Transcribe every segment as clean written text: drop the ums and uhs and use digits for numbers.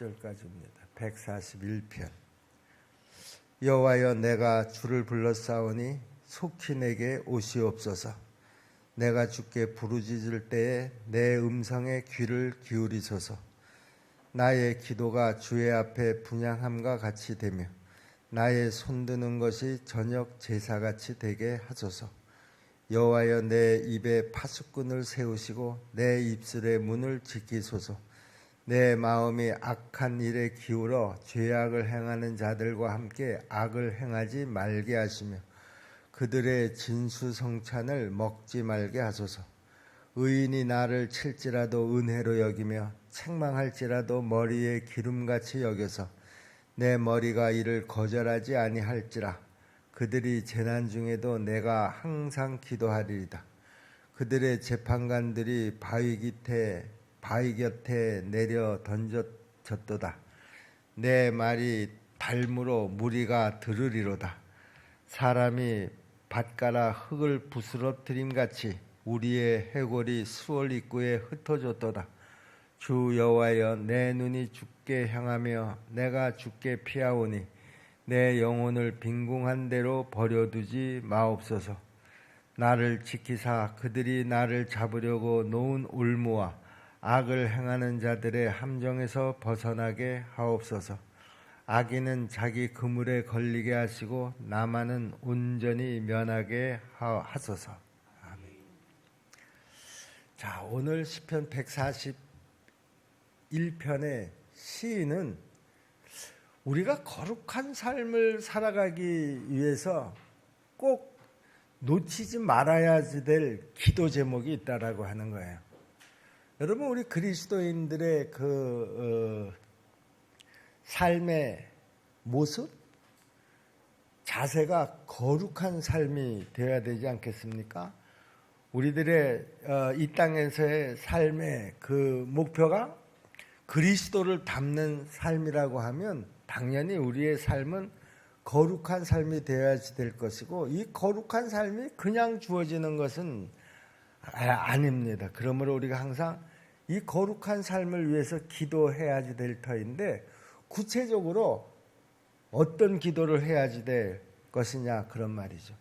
10절까지입니다. 141편. 여호와여, 내가 주를 불렀사오니 속히 내게 오시옵소서. 내가 주께 부르짖을 때에 내 음성에 귀를 기울이소서. 나의 기도가 주의 앞에 분향함과 같이 되며 나의 손드는 것이 저녁 제사같이 되게 하소서. 여호와여, 내 입에 파수꾼을 세우시고 내 입술의 문을 지키소서. 내 마음이 악한 일에 기울어 죄악을 행하는 자들과 함께 악을 행하지 말게 하시며 그들의 진수성찬을 먹지 말게 하소서. 의인이 나를 칠지라도 은혜로 여기며 책망할지라도 머리에 기름같이 여겨서 내 머리가 이를 거절하지 아니할지라. 그들이 재난 중에도 내가 항상 기도하리이다. 그들의 재판관들이 바위 곁에 내려 던져졌도다. 내 말이 달무로 무리가 들으리로다. 사람이 밭가라 흙을 부스러뜨림같이 우리의 해골이 수월 입구에 흩어졌도다. 주 여호와여, 내 눈이 주께 향하며 내가 주께 피하오니 내 영혼을 빈궁한 대로 버려두지 마옵소서. 나를 지키사 그들이 나를 잡으려고 놓은 올무와 악을 행하는 자들의 함정에서 벗어나게 하옵소서. 악인은 자기 그물에 걸리게 하시고 나만은 온전히 면하게 하소서. 아멘. 자, 오늘 시편 141편의 시인은 우리가 거룩한 삶을 살아가기 위해서 꼭 놓치지 말아야 될 기도 제목이 있다라고 하는 거예요. 여러분, 우리 그리스도인들의 삶의 모습, 자세가 거룩한 삶이 되어야 되지 않겠습니까? 우리들의 이 땅에서의 삶의 그 목표가 그리스도를 닮는 삶이라고 하면 당연히 우리의 삶은 거룩한 삶이 되어야지 될 것이고, 이 거룩한 삶이 그냥 주어지는 것은 아닙니다. 그러므로 우리가 항상 이 거룩한 삶을 위해서 기도해야지 될 터인데, 구체적으로 어떤 기도를 해야지 될 것이냐, 그런 말이죠.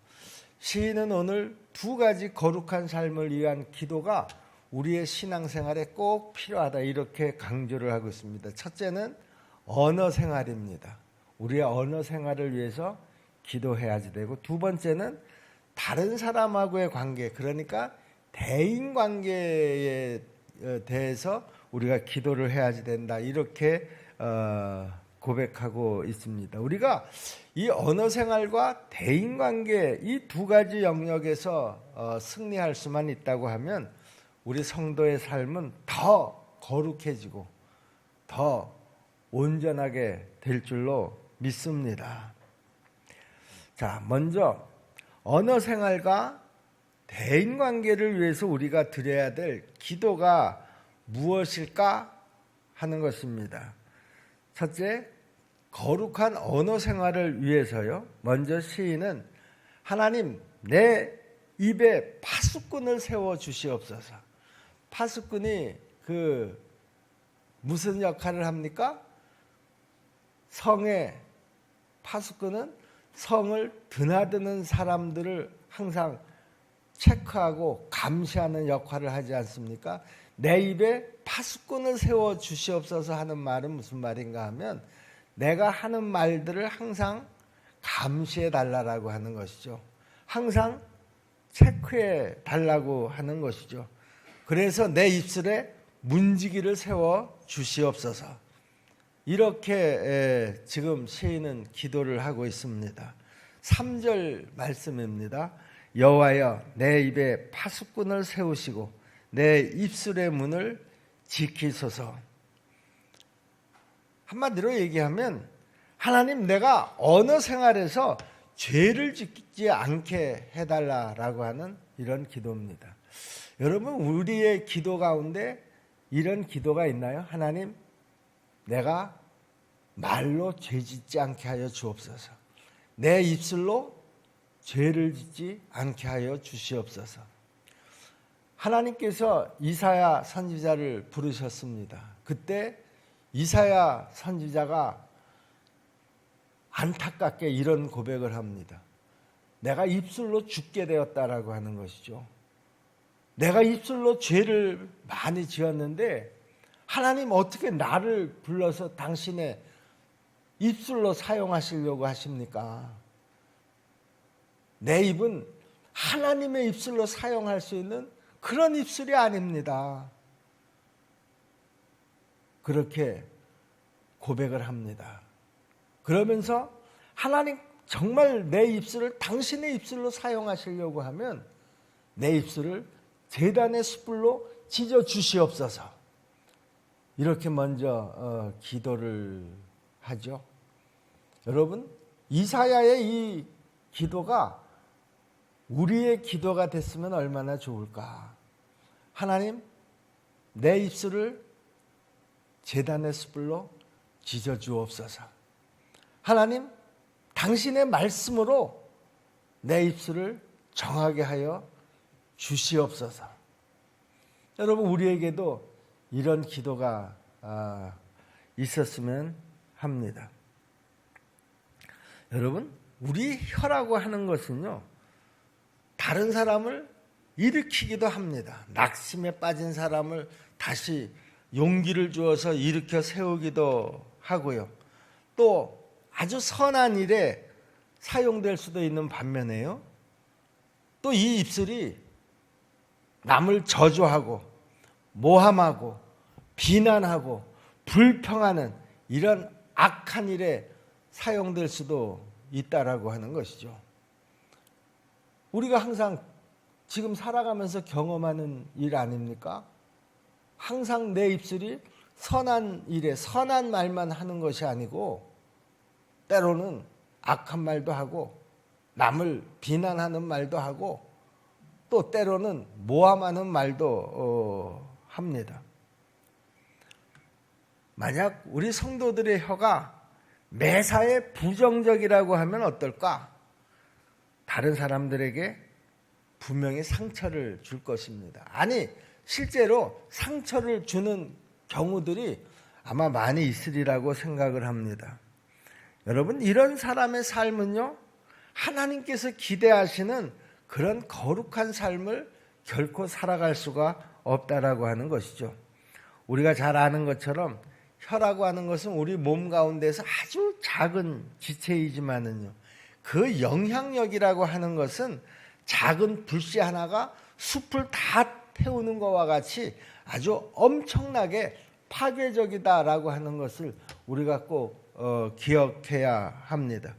시인은 오늘 두 가지 거룩한 삶을 위한 기도가 우리의 신앙생활에 꼭 필요하다, 이렇게 강조를 하고 있습니다. 첫째는 언어 생활입니다. 우리의 언어 생활을 위해서 기도해야지 되고, 두 번째는 다른 사람하고의 관계, 그러니까 대인 관계에 대해서 우리가 기도를 해야지 된다, 이렇게 고백하고 있습니다. 우리가 이 언어 생활과 대인 관계, 이 두 가지 영역에서 승리할 수만 있다고 하면 우리 성도의 삶은 더 거룩해지고 더 온전하게 될 줄로 믿습니다. 자, 먼저 언어 생활과 대인 관계를 위해서 우리가 드려야 될 기도가 무엇일까 하는 것입니다. 첫째, 거룩한 언어 생활을 위해서요, 먼저 시인은 하나님, 내 입에 파수꾼을 세워 주시옵소서. 파수꾼이 무슨 역할을 합니까? 성의 파수꾼은 성을 드나드는 사람들을 항상 체크하고 감시하는 역할을 하지 않습니까? 내 입에 파수꾼을 세워 주시옵소서 하는 말은 무슨 말인가 하면, 내가 하는 말들을 항상 감시해 달라고 하는 것이죠. 항상 체크해 달라고 하는 것이죠. 그래서 내 입술에 문지기를 세워 주시옵소서. 이렇게 지금 시인은 기도를 하고 있습니다. 3절 말씀입니다. 여호와여, 내 입에 파수꾼을 세우시고 내 입술의 문을 지키소서. 한마디로 얘기하면 하나님, 내가 언어 생활에서 죄를 짓지 않게 해달라고 하는 이런 기도입니다. 여러분, 우리의 기도 가운데 이런 기도가 있나요? 하나님, 내가 말로 죄 짓지 않게 하여 주옵소서. 내 입술로 죄를 짓지 않게 하여 주시옵소서. 하나님께서 이사야 선지자를 부르셨습니다. 그때 이사야 선지자가 안타깝게 이런 고백을 합니다. 내가 입술로 죽게 되었다라고 하는 것이죠. 내가 입술로 죄를 많이 지었는데 하나님 어떻게 나를 불러서 당신의 입술로 사용하시려고 하십니까? 내 입은 하나님의 입술로 사용할 수 있는 그런 입술이 아닙니다. 그렇게 고백을 합니다. 그러면서 하나님 정말 내 입술을 당신의 입술로 사용하시려고 하면 내 입술을 제단의 숯불로 찢어 주시옵소서. 이렇게 먼저 기도를 하죠. 여러분, 이사야의 이 기도가 우리의 기도가 됐으면 얼마나 좋을까. 하나님, 내 입술을 제단의 숯불로 찢어 주옵소서. 하나님, 당신의 말씀으로 내 입술을 정하게 하여 주시옵소서. 여러분, 우리에게도 이런 기도가 있었으면 합니다. 여러분, 우리 혀라고 하는 것은요, 다른 사람을 일으키기도 합니다. 낙심에 빠진 사람을 다시 용기를 주어서 일으켜 세우기도 하고요. 또 아주 선한 일에 사용될 수도 있는 반면에요, 또 이 입술이 남을 저주하고 모함하고 비난하고 불평하는 이런 악한 일에 사용될 수도 있다라고 하는 것이죠. 우리가 항상 지금 살아가면서 경험하는 일 아닙니까? 항상 내 입술이 선한 일에 선한 말만 하는 것이 아니고 때로는 악한 말도 하고 남을 비난하는 말도 하고 또 때로는 모함하는 말도 합니다. 만약 우리 성도들의 혀가 매사에 부정적이라고 하면 어떨까? 다른 사람들에게 분명히 상처를 줄 것입니다. 아니, 실제로 상처를 주는 경우들이 아마 많이 있으리라고 생각을 합니다. 여러분, 이런 사람의 삶은요, 하나님께서 기대하시는 그런 거룩한 삶을 결코 살아갈 수가 없다라고 하는 것이죠. 우리가 잘 아는 것처럼 혀라고 하는 것은 우리 몸 가운데서 아주 작은 지체이지만은요, 그 영향력이라고 하는 것은 작은 불씨 하나가 숲을 다 태우는 것과 같이 아주 엄청나게 파괴적이다라고 하는 것을 우리가 꼭 기억해야 합니다.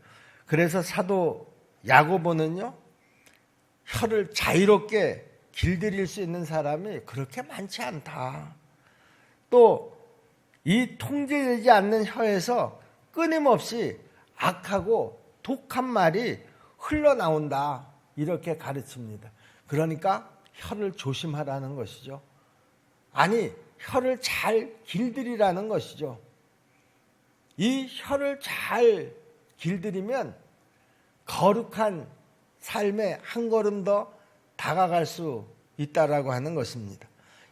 그래서 사도 야고보는요, 혀를 자유롭게 길들일 수 있는 사람이 그렇게 많지 않다. 또 이 통제되지 않는 혀에서 끊임없이 악하고 독한 말이 흘러나온다, 이렇게 가르칩니다. 그러니까 혀를 조심하라는 것이죠. 아니, 혀를 잘 길들이라는 것이죠. 이 혀를 잘 길들이면 거룩한 삶에 한 걸음 더 다가갈 수 있다라고 하는 것입니다.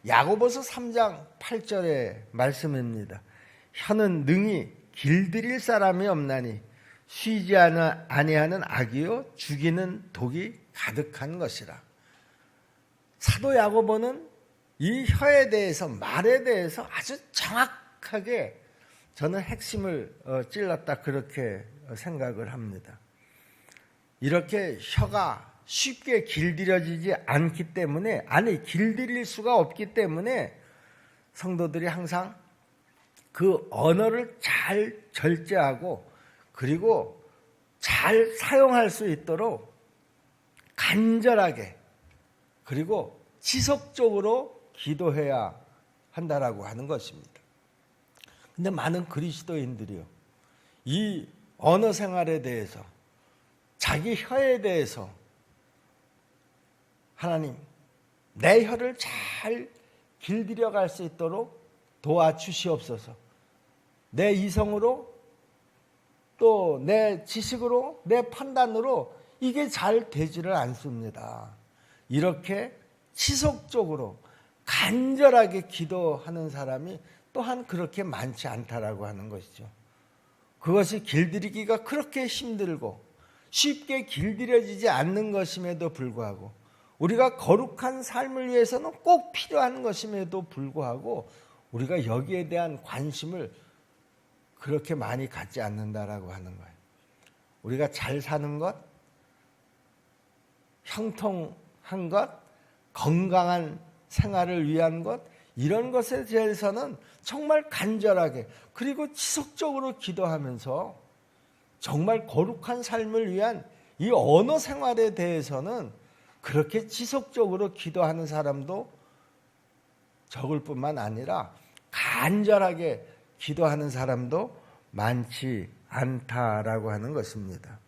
야고보서 3장 8절의 말씀입니다. 혀는 능히 길들일 사람이 없나니 쉬지 아니하는 악이요 죽이는 독이 가득한 것이라. 사도 야고보는 이 혀에 대해서, 말에 대해서 아주 정확하게 저는 핵심을 찔렀다, 그렇게 생각을 합니다. 이렇게 혀가 쉽게 길들여지지 않기 때문에, 아니 길들일 수가 없기 때문에 성도들이 항상 그 언어를 잘 절제하고 그리고 잘 사용할 수 있도록 간절하게 그리고 지속적으로 기도해야 한다라고 하는 것입니다. 근데 많은 그리스도인들이요, 이 언어 생활에 대해서, 자기 혀에 대해서 하나님, 내 혀를 잘 길들여 갈 수 있도록 도와주시옵소서. 내 이성으로 또 내 지식으로 내 판단으로 이게 잘 되지를 않습니다. 이렇게 지속적으로 간절하게 기도하는 사람이 또한 그렇게 많지 않다라고 하는 것이죠. 그것이 길들이기가 그렇게 힘들고 쉽게 길들여지지 않는 것임에도 불구하고 우리가 거룩한 삶을 위해서는 꼭 필요한 것임에도 불구하고 우리가 여기에 대한 관심을 그렇게 많이 갖지 않는다라고 하는 거예요. 우리가 잘 사는 것, 형통한 것, 건강한 생활을 위한 것, 이런 것에 대해서는 정말 간절하게 그리고 지속적으로 기도하면서 정말 거룩한 삶을 위한 이 언어 생활에 대해서는 그렇게 지속적으로 기도하는 사람도 적을 뿐만 아니라 간절하게 기도하는 사람도 많지 않다라고 하는 것입니다.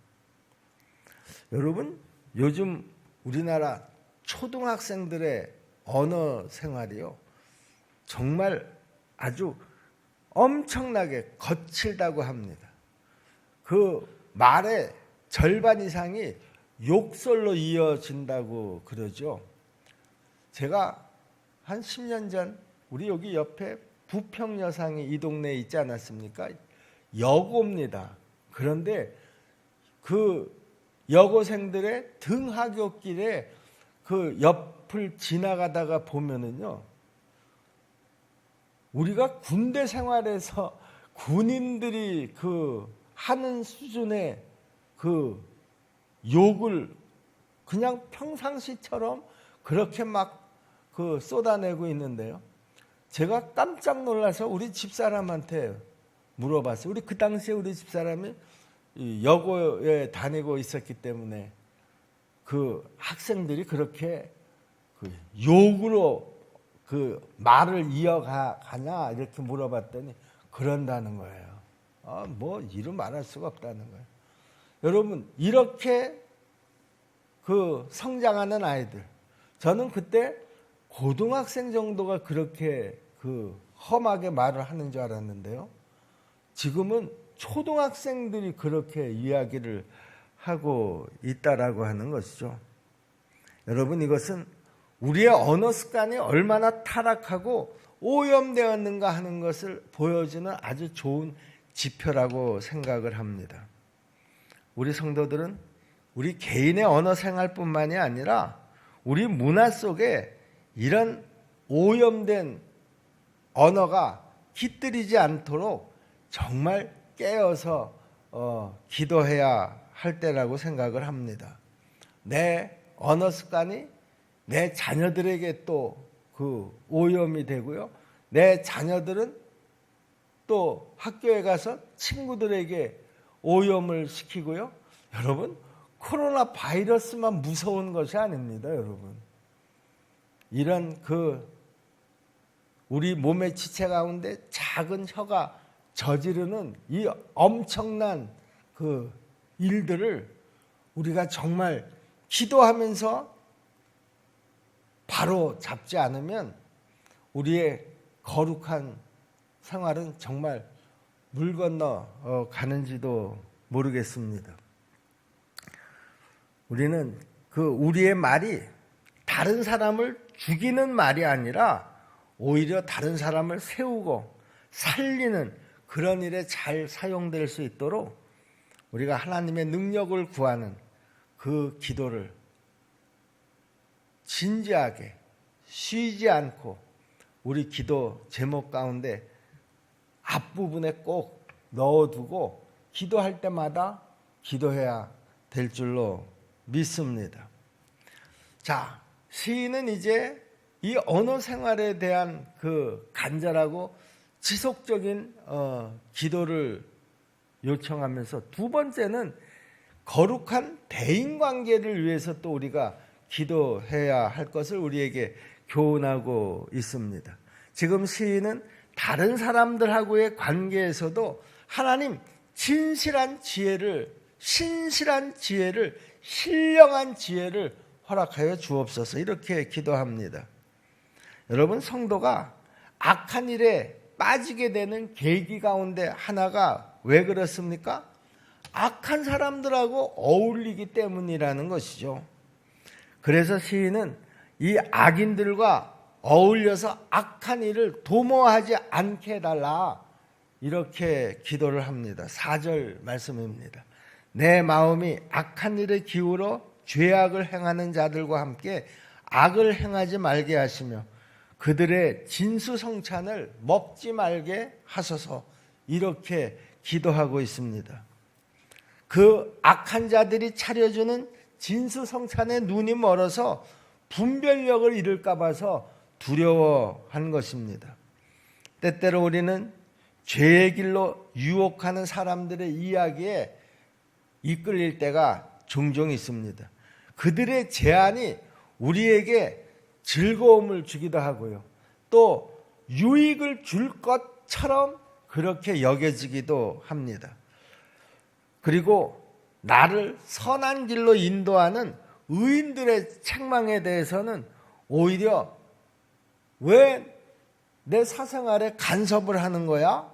여러분, 요즘 우리나라 초등학생들의 언어 생활이요, 정말 아주 엄청나게 거칠다고 합니다. 그 말의 절반 이상이 욕설로 이어진다고 그러죠. 제가 한 10년 전 우리 여기 옆에 부평여상이 이 동네에 있지 않았습니까? 여고입니다. 그런데 그 여고생들의 등하굣길에 그 옆을 지나가다가 보면은요, 우리가 군대 생활에서 군인들이 그 하는 수준의 그 욕을 그냥 평상시처럼 그렇게 막 그 쏟아내고 있는데요. 제가 깜짝 놀라서 우리 집사람한테 물어봤어요. 우리 그 당시에 우리 집사람이 여고에 다니고 있었기 때문에 그 학생들이 그렇게 그 욕으로 그 말을 이어가냐 이렇게 물어봤더니 그런다는 거예요. 뭐 이루 말할 수가 없다는 거예요. 여러분, 이렇게 그 성장하는 아이들, 저는 그때 고등학생 정도가 그렇게 그 험하게 말을 하는 줄 알았는데요. 지금은 초등학생들이 그렇게 이야기를 하고 있다라고 하는 것이죠. 여러분, 이것은 우리의 언어 습관이 얼마나 타락하고 오염되었는가 하는 것을 보여주는 아주 좋은 지표라고 생각을 합니다. 우리 성도들은 우리 개인의 언어 생활뿐만이 아니라 우리 문화 속에 이런 오염된 언어가 깃들이지 않도록 정말 깨어서 기도해야 할 때라고 생각을 합니다. 내 언어 습관이 내 자녀들에게 또 그 오염이 되고요. 내 자녀들은 또 학교에 가서 친구들에게 오염을 시키고요. 여러분, 코로나 바이러스만 무서운 것이 아닙니다, 여러분. 이런 그 우리 몸의 지체 가운데 작은 혀가 저지르는 이 엄청난 그 일들을 우리가 정말 기도하면서 바로 잡지 않으면 우리의 거룩한 생활은 정말 물 건너 가는지도 모르겠습니다. 우리는 그 우리의 말이 다른 사람을 죽이는 말이 아니라 오히려 다른 사람을 세우고 살리는 그런 일에 잘 사용될 수 있도록 우리가 하나님의 능력을 구하는 그 기도를 진지하게 쉬지 않고 우리 기도 제목 가운데 앞부분에 꼭 넣어두고 기도할 때마다 기도해야 될 줄로 믿습니다. 자, 시인은 이제 이 언어 생활에 대한 그 간절하고 지속적인 기도를 요청하면서 두 번째는 거룩한 대인관계를 위해서 또 우리가 기도해야 할 것을 우리에게 교훈하고 있습니다. 지금 시인은 다른 사람들하고의 관계에서도 하나님 진실한 지혜를, 신실한 지혜를, 신령한 지혜를 허락하여 주옵소서 이렇게 기도합니다. 여러분, 성도가 악한 일에 빠지게 되는 계기 가운데 하나가 왜 그렇습니까? 악한 사람들하고 어울리기 때문이라는 것이죠. 그래서 시인은 이 악인들과 어울려서 악한 일을 도모하지 않게 해달라, 이렇게 기도를 합니다. 4절 말씀입니다. 내 마음이 악한 일에 기울어 죄악을 행하는 자들과 함께 악을 행하지 말게 하시며 그들의 진수성찬을 먹지 말게 하소서, 이렇게 기도하고 있습니다. 그 악한 자들이 차려주는 진수성찬에 눈이 멀어서 분별력을 잃을까 봐서 두려워한 것입니다. 때때로 우리는 죄의 길로 유혹하는 사람들의 이야기에 이끌릴 때가 종종 있습니다. 그들의 제안이 우리에게 즐거움을 주기도 하고요, 또 유익을 줄 것처럼 그렇게 여겨지기도 합니다. 그리고 나를 선한 길로 인도하는 의인들의 책망에 대해서는 오히려 왜 내 사생활에 간섭을 하는 거야?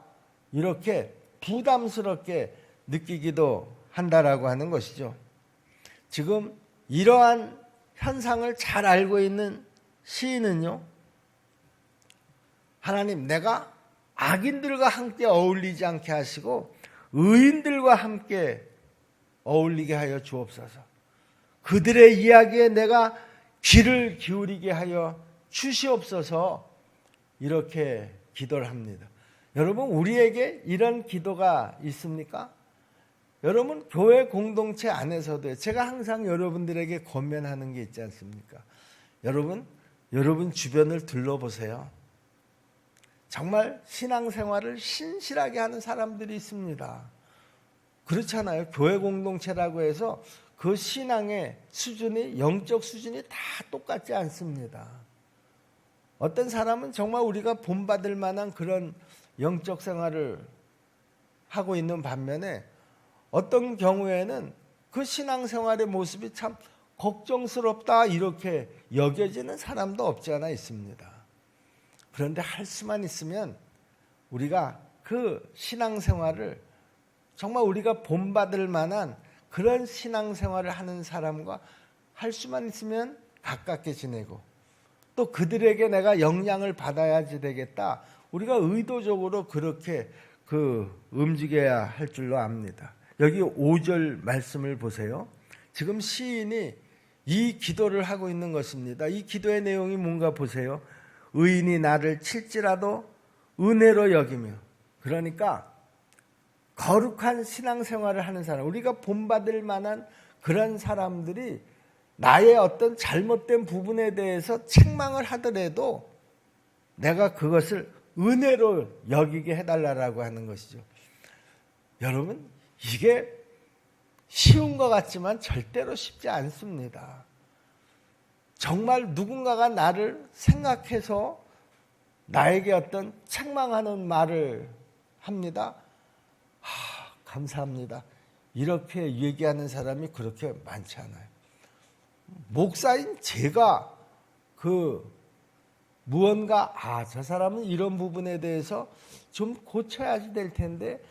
이렇게 부담스럽게 느끼기도 한다라고 하는 것이죠. 지금 이러한 현상을 잘 알고 있는 시인은요, 하나님, 내가 악인들과 함께 어울리지 않게 하시고 의인들과 함께 어울리게 하여 주옵소서. 그들의 이야기에 내가 귀를 기울이게 하여 주시옵소서, 이렇게 기도를 합니다. 여러분, 우리에게 이런 기도가 있습니까? 여러분, 교회 공동체 안에서도 제가 항상 여러분들에게 권면하는 게 있지 않습니까? 여러분 주변을 둘러보세요. 정말 신앙생활을 신실하게 하는 사람들이 있습니다. 그렇잖아요. 교회 공동체라고 해서 그 신앙의 수준이, 영적 수준이 다 똑같지 않습니다. 어떤 사람은 정말 우리가 본받을 만한 그런 영적 생활을 하고 있는 반면에 어떤 경우에는 그 신앙생활의 모습이 참 걱정스럽다, 이렇게 여겨지는 사람도 없지 않아 있습니다. 그런데 할 수만 있으면 우리가 그 신앙생활을 정말 우리가 본받을 만한 그런 신앙생활을 하는 사람과 할 수만 있으면 가깝게 지내고, 또 그들에게 내가 영향을 받아야지 되겠다, 우리가 의도적으로 그렇게 움직여야 할 줄로 압니다. 여기 5절 말씀을 보세요. 지금 시인이 이 기도를 하고 있는 것입니다. 이 기도의 내용이 뭔가 보세요. 의인이 나를 칠지라도 은혜로 여기며, 그러니까 거룩한 신앙생활을 하는 사람, 우리가 본받을 만한 그런 사람들이 나의 어떤 잘못된 부분에 대해서 책망을 하더라도 내가 그것을 은혜로 여기게 해달라고 하는 것이죠. 여러분, 이게 쉬운 것 같지만 절대로 쉽지 않습니다. 정말 누군가가 나를 생각해서 나에게 어떤 책망하는 말을 합니다. 감사합니다, 이렇게 얘기하는 사람이 그렇게 많지 않아요. 목사인 제가 무언가 저 사람은 이런 부분에 대해서 좀 고쳐야지 될 텐데,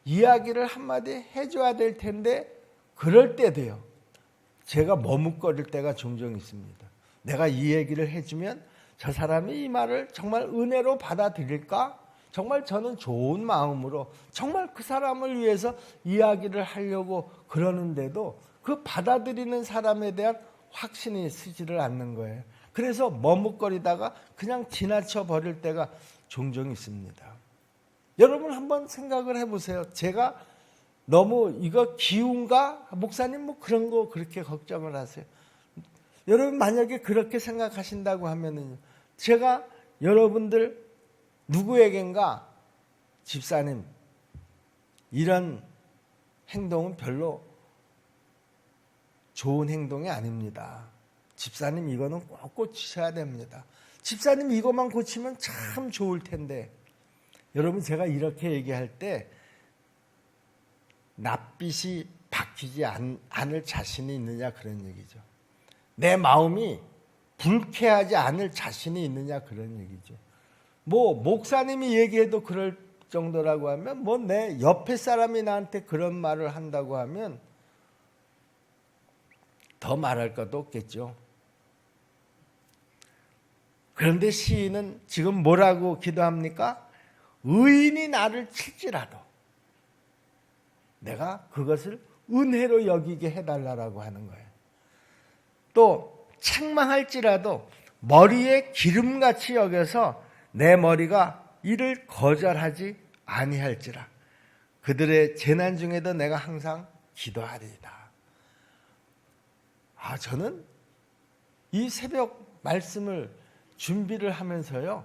이야기를 한마디 해줘야 될 텐데, 그럴 때 돼요. 제가 머뭇거릴 때가 종종 있습니다. 내가 이 얘기를 해주면 저 사람이 이 말을 정말 은혜로 받아들일까? 정말 저는 좋은 마음으로 정말 그 사람을 위해서 이야기를 하려고 그러는데도 그 받아들이는 사람에 대한 확신이 쓰지를 않는 거예요. 그래서 머뭇거리다가 그냥 지나쳐 버릴 때가 종종 있습니다. 여러분 한번 생각을 해보세요. 제가 너무 이거 기운가? 목사님 뭐 그런 거 그렇게 걱정을 하세요. 여러분 만약에 그렇게 생각하신다고 하면은 제가 여러분들 누구에겐가 집사님 이런 행동은 별로 좋은 행동이 아닙니다. 집사님 이거는 꼭 고치셔야 됩니다. 집사님 이것만 고치면 참 좋을 텐데. 여러분 제가 이렇게 얘기할 때 낯빛이 바뀌지 않을 자신이 있느냐 그런 얘기죠. 내 마음이 불쾌하지 않을 자신이 있느냐 그런 얘기죠. 뭐 목사님이 얘기해도 그럴 정도라고 하면 뭐 내 옆에 사람이 나한테 그런 말을 한다고 하면 더 말할 것도 없겠죠. 그런데 시인은 지금 뭐라고 기도합니까? 의인이 나를 칠지라도 내가 그것을 은혜로 여기게 해달라고 하는 거예요. 또 책망할지라도 머리에 기름같이 여겨서 내 머리가 이를 거절하지 아니할지라. 그들의 재난 중에도 내가 항상 기도하리이다. 저는 이 새벽 말씀을 준비를 하면서요,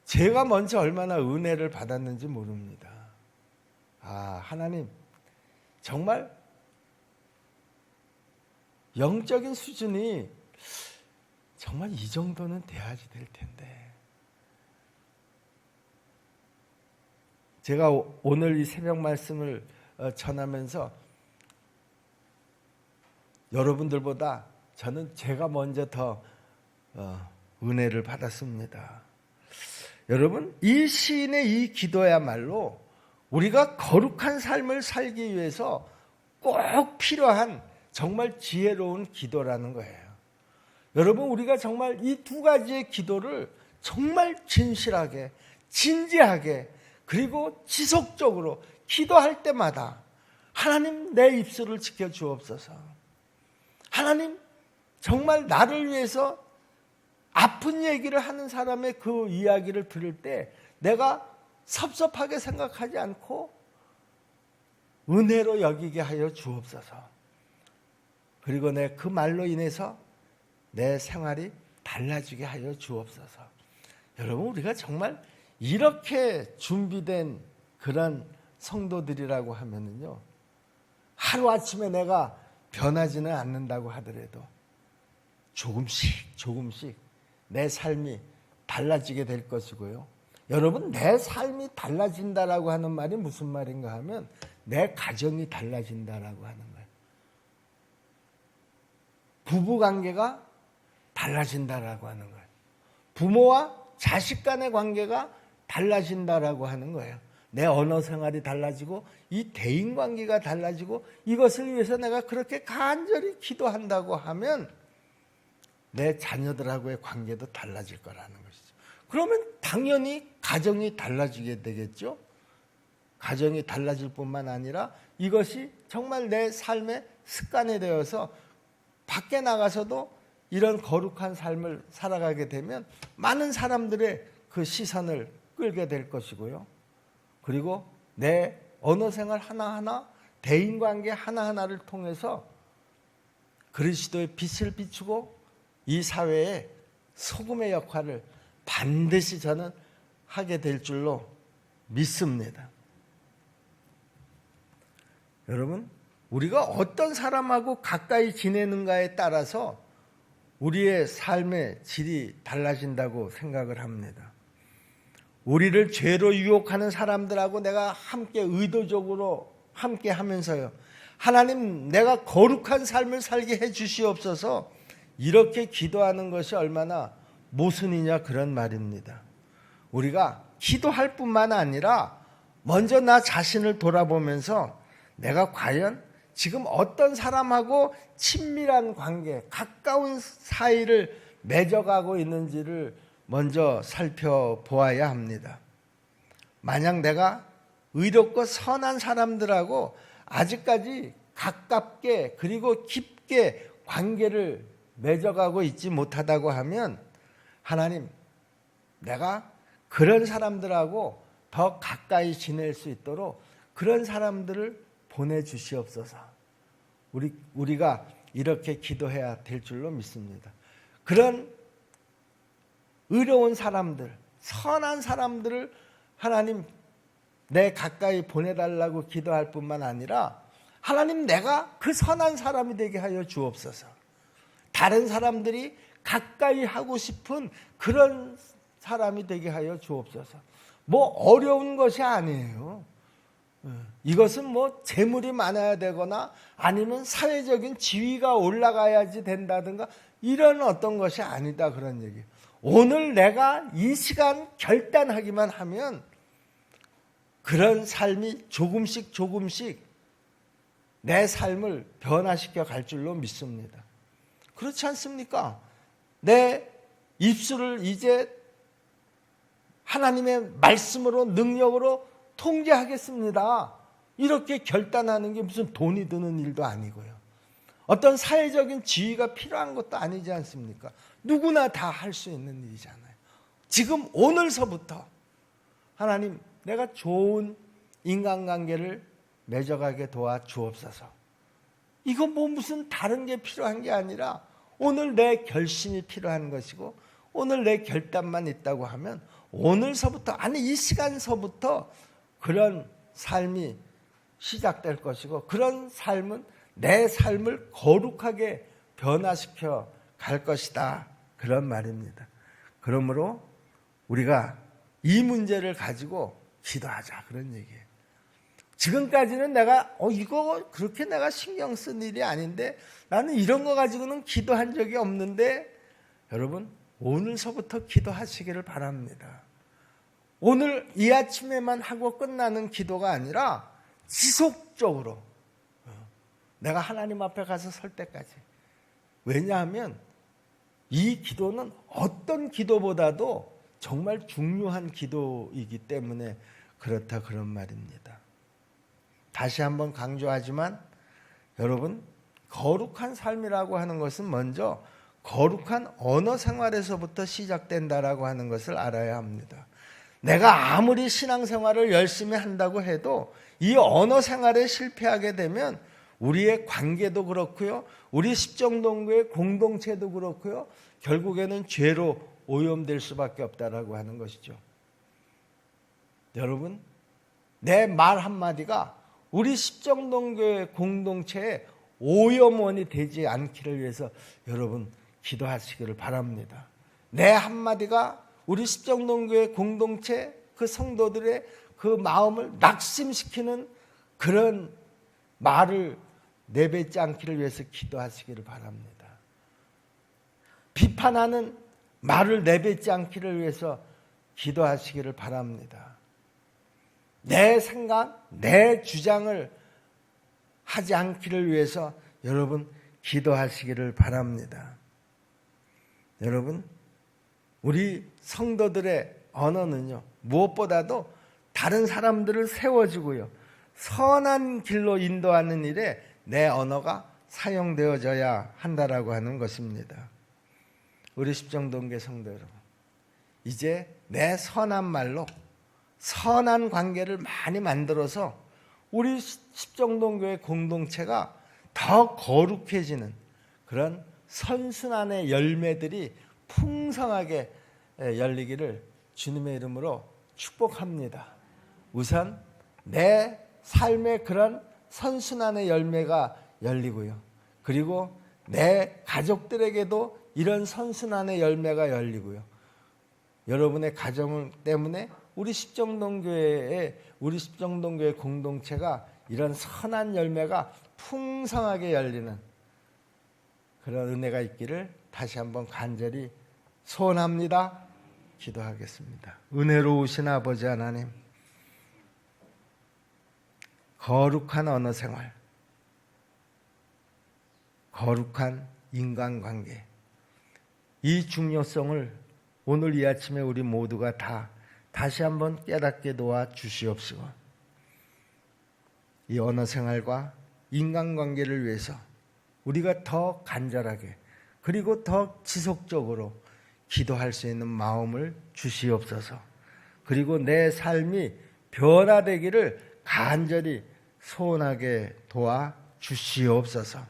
제가 먼저 얼마나 은혜를 받았는지 모릅니다. 하나님, 정말 영적인 수준이 정말 이 정도는 돼야지 될 텐데. 제가 오늘 이 새벽 말씀을 전하면서 여러분들보다 저는 제가 먼저 더 은혜를 받았습니다. 여러분, 이 시인의 이 기도야말로 우리가 거룩한 삶을 살기 위해서 꼭 필요한 정말 지혜로운 기도라는 거예요. 여러분, 우리가 정말 이 두 가지의 기도를 정말 진실하게, 진지하게, 그리고 지속적으로 기도할 때마다 하나님, 내 입술을 지켜주옵소서. 하나님, 정말 나를 위해서 아픈 얘기를 하는 사람의 그 이야기를 들을 때 내가 섭섭하게 생각하지 않고 은혜로 여기게 하여 주옵소서. 그리고 내 그 말로 인해서 내 생활이 달라지게 하여 주옵소서. 여러분, 우리가 정말 이렇게 준비된 그런 성도들이라고 하면은요, 하루아침에 내가 변하지는 않는다고 하더라도 조금씩 내 삶이 달라지게 될 것이고요. 여러분, 내 삶이 달라진다라고 하는 말이 무슨 말인가 하면 내 가정이 달라진다라고 하는 거예요. 부부관계가 달라진다라고 하는 거예요. 부모와 자식 간의 관계가 달라진다라고 하는 거예요. 내 언어 생활이 달라지고 이 대인관계가 달라지고 이것을 위해서 내가 그렇게 간절히 기도한다고 하면 내 자녀들하고의 관계도 달라질 거라는 것이죠. 그러면 당연히 가정이 달라지게 되겠죠. 가정이 달라질 뿐만 아니라 이것이 정말 내 삶의 습관이 되어서 밖에 나가서도 이런 거룩한 삶을 살아가게 되면 많은 사람들의 그 시선을 끌게 될 것이고요. 그리고 내 언어 생활 하나하나, 대인관계 하나하나를 통해서 그리스도의 빛을 비추고 이 사회에 소금의 역할을 반드시 저는 하게 될 줄로 믿습니다. 여러분, 우리가 어떤 사람하고 가까이 지내는가에 따라서 우리의 삶의 질이 달라진다고 생각을 합니다. 우리를 죄로 유혹하는 사람들하고 내가 함께 의도적으로 함께 하면서요, 하나님, 내가 거룩한 삶을 살게 해 주시옵소서, 이렇게 기도하는 것이 얼마나 모순이냐, 그런 말입니다. 우리가 기도할 뿐만 아니라 먼저 나 자신을 돌아보면서 내가 과연 지금 어떤 사람하고 친밀한 관계, 가까운 사이를 맺어가고 있는지를 먼저 살펴보아야 합니다. 만약 내가 의롭고 선한 사람들하고 아직까지 가깝게 그리고 깊게 관계를 맺어가고 있지 못하다고 하면 하나님, 내가 그런 사람들하고 더 가까이 지낼 수 있도록 그런 사람들을 보내주시옵소서. 우리가 이렇게 기도해야 될 줄로 믿습니다. 그런 의로운 사람들, 선한 사람들을 하나님 내 가까이 보내달라고 기도할 뿐만 아니라 하나님, 내가 그 선한 사람이 되게 하여 주옵소서. 다른 사람들이 가까이 하고 싶은 그런 사람이 되게 하여 주옵소서. 뭐 어려운 것이 아니에요. 이것은 뭐 재물이 많아야 되거나 아니면 사회적인 지위가 올라가야지 된다든가 이런 어떤 것이 아니다, 그런 얘기예요. 오늘 내가 이 시간 결단하기만 하면 그런 삶이 조금씩 내 삶을 변화시켜 갈 줄로 믿습니다. 그렇지 않습니까? 내 입술을 이제 하나님의 말씀으로 능력으로 통제하겠습니다. 이렇게 결단하는 게 무슨 돈이 드는 일도 아니고요. 어떤 사회적인 지위가 필요한 것도 아니지 않습니까? 누구나 다 할 수 있는 일이잖아요. 지금 오늘서부터 하나님, 내가 좋은 인간관계를 맺어가게 도와주옵소서. 이거 뭐 무슨 다른 게 필요한 게 아니라 오늘 내 결심이 필요한 것이고 오늘 내 결단만 있다고 하면 오늘서부터, 아니 이 시간서부터 그런 삶이 시작될 것이고 그런 삶은 내 삶을 거룩하게 변화시켜 갈 것이다, 그런 말입니다. 그러므로 우리가 이 문제를 가지고 기도하자, 그런 얘기예요. 지금까지는 내가 이거 그렇게 내가 신경 쓴 일이 아닌데, 나는 이런 거 가지고는 기도한 적이 없는데, 여러분 오늘서부터 기도하시기를 바랍니다. 오늘 이 아침에만 하고 끝나는 기도가 아니라 지속적으로 내가 하나님 앞에 가서 설 때까지. 왜냐하면 이 기도는 어떤 기도보다도 정말 중요한 기도이기 때문에 그렇다, 그런 말입니다. 다시 한번 강조하지만 여러분, 거룩한 삶이라고 하는 것은 먼저 거룩한 언어 생활에서부터 시작된다라고 하는 것을 알아야 합니다. 내가 아무리 신앙생활을 열심히 한다고 해도 이 언어 생활에 실패하게 되면 우리의 관계도 그렇고요, 우리 십정동교의 공동체도 그렇고요, 결국에는 죄로 오염될 수밖에 없다라고 하는 것이죠. 여러분, 내 말 한마디가 우리 십정동교의 공동체에 오염원이 되지 않기를 위해서 여러분 기도하시기를 바랍니다. 내 한마디가 우리 십정동교의 공동체 그 성도들의 그 마음을 낙심시키는 그런 말을 내뱉지 않기를 위해서 기도하시기를 바랍니다. 비판하는 말을 내뱉지 않기를 위해서 기도하시기를 바랍니다. 내 생각, 내 주장을 하지 않기를 위해서 여러분 기도하시기를 바랍니다. 여러분, 우리 성도들의 언어는요, 무엇보다도 다른 사람들을 세워주고요, 선한 길로 인도하는 일에 내 언어가 사용되어져야 한다라고 하는 것입니다. 우리 십정동교 성도 여러분, 이제 내 선한 말로 선한 관계를 많이 만들어서 우리 십정동교의 공동체가 더 거룩해지는 그런 선순환의 열매들이 풍성하게 열리기를 주님의 이름으로 축복합니다. 우선 내 삶의 그런 선순환의 열매가 열리고요, 그리고 내 가족들에게도 이런 선순환의 열매가 열리고요, 여러분의 가정 때문에 우리 십정동교회의 공동체가 이런 선한 열매가 풍성하게 열리는 그런 은혜가 있기를 다시 한번 간절히 소원합니다. 기도하겠습니다. 은혜로우신 아버지 하나님, 거룩한 언어 생활, 거룩한 인간관계, 이 중요성을 오늘 이 아침에 우리 모두가 다시 한번 깨닫게 도와 주시옵시고, 이 언어 생활과 인간관계를 위해서 우리가 더 간절하게 그리고 더 지속적으로 기도할 수 있는 마음을 주시옵소서. 그리고 내 삶이 변화되기를 간절히 소원하게 도와 주시옵소서.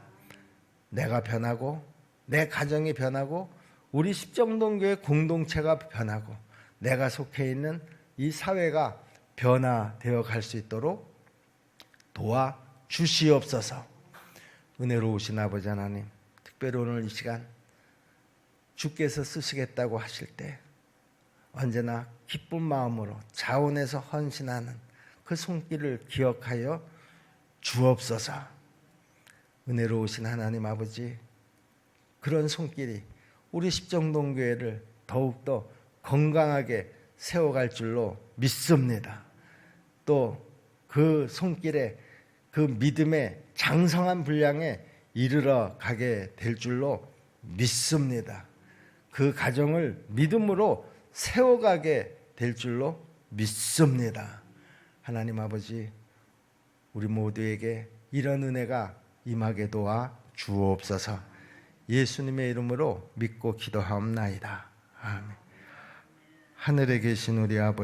내가 변하고 내 가정이 변하고 우리 십정동교의 공동체가 변하고 내가 속해 있는 이 사회가 변화되어 갈 수 있도록 도와 주시옵소서. 은혜로우신 아버지 하나님, 특별히 오늘 이 시간 주께서 쓰시겠다고 하실 때 언제나 기쁜 마음으로 자원해서 헌신하는 그 손길을 기억하여 주옵소서. 은혜로우신 하나님 아버지, 그런 손길이 우리 십정동교회를 더욱더 건강하게 세워갈 줄로 믿습니다. 또 그 손길에 그 믿음의 장성한 분량에 이르러 가게 될 줄로 믿습니다. 그 가정을 믿음으로 세워가게 될 줄로 믿습니다. 하나님 아버지, 우리 모두에게 이런 은혜가 임하게 도와 주옵소서. 예수님의 이름으로 믿고 기도하옵나이다. 아멘. 하늘에 계신 우리 아버지,